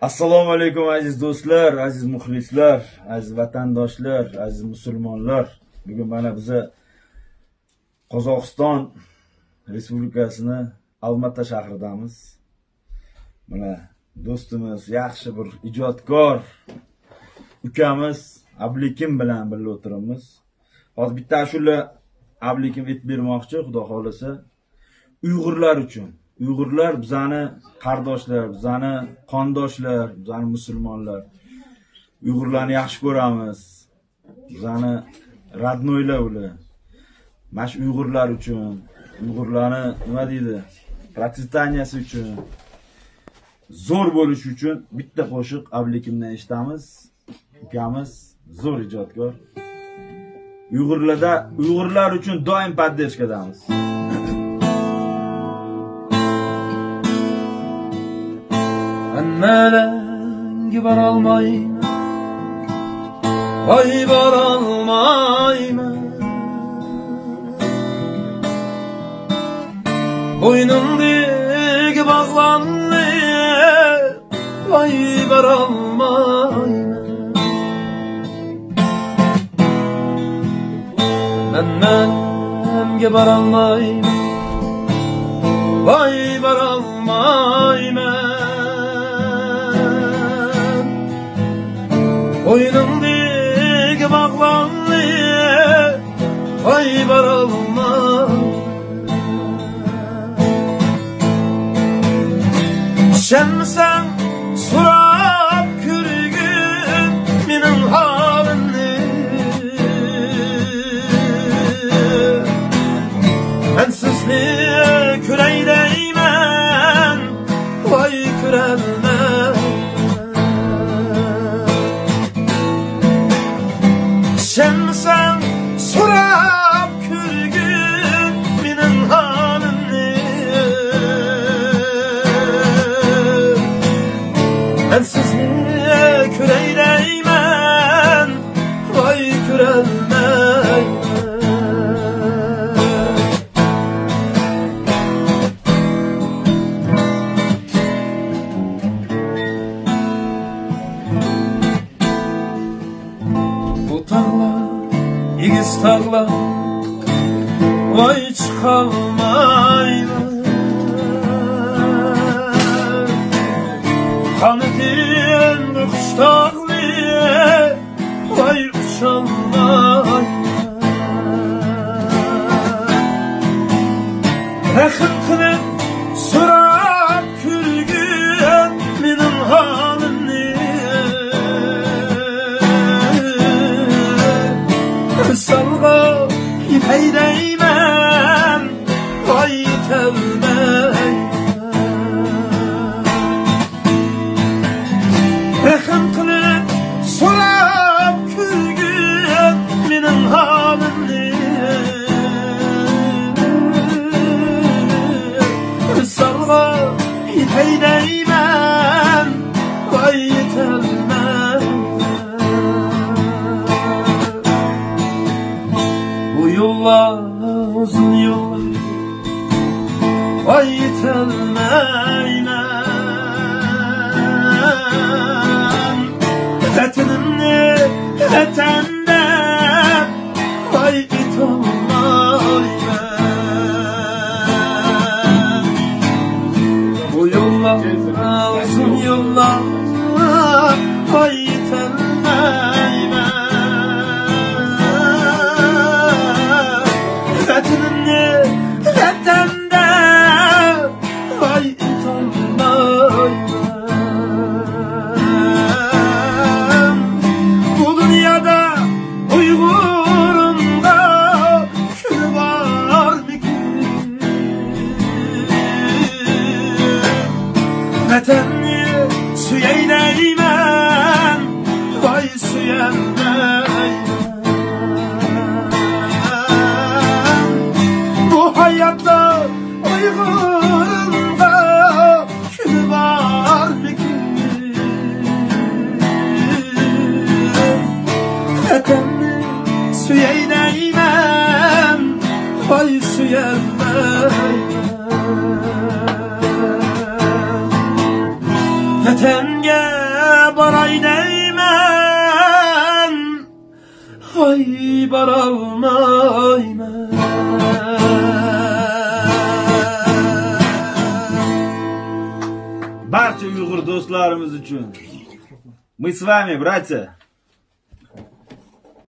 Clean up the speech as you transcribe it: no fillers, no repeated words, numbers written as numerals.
Assalomu alaykum aziz do'stlar, aziz muxlislar, aziz vatandoshlar, aziz musulmonlar. Bugun mana biza Qozog'iston Respublikasini Almata shahridamiz. Mana do'stimiz, yaxshi bir ijodkor ukamiz Ablekim bilan birga o'tiramiz. Hozir bitta ashula Ablekim aytib bermoqchi, xudo xolasa. Uyg'urlar uchun. Uyg'urlar bizani qardoshlar, bizani qondoshlar, bizani musulmonlar. Uyg'urlarni yaxshi ko'ramiz. Bizani radnoylar ular. Mana shu Uyg'urlar uchun, Uyg'urlarni nima deydi? Protestaniyasi uchun, zo'r bo'lish uchun bitta qo'shiq Ablekimdan eshitamiz. Ukamiz zo'r ijodkor. Uyg'urlar uchun doim podдержкадamiz. Melengi var almayma, vay var almayma. Boynumdaki bağlandı, vay var almayma. Melengi var almayma, vay var almayma. Boynumdaki bağlandı, vay baralma. Sen sorap kürgün benim halimni. Ben sizli küreydeymen, vay kürelmen. Sen sorap kürgün benim halimni. Ben sizni küreydeymen, vay kürelmeymen. Bu tarla İgiz tarla, vay çıkalmayma. Kanıtın kuştaklı, vay uçalmayma. Rəxim kılıp sorap kürgün benim halimni. Salga ipeydeymen, vay telmeymen. Rəxim kılıp sorap kürgün benim halimni. Salga ipeydeymen, vay telmeymen. Yollar, uzun yollar, vay telmeymen. Vatanımni vatanda, vay itolmaymen. Bu yollar, uzun yollar, vay telmeymen. Vatanda, vay itolmaymen. Bu dünyada Uygur'unda kül var mı ki? Vatanı süyeyleymen, vay süyeyleymen. Hayatta Uygur'unda kül var mı ki? Vatanı süyeyleymen, vay süyeyleymen. vatanga boray deyman, hoy borolmayman. Barcha Uyg'ur do'stlarimiz uchun. Мы с вами, братья.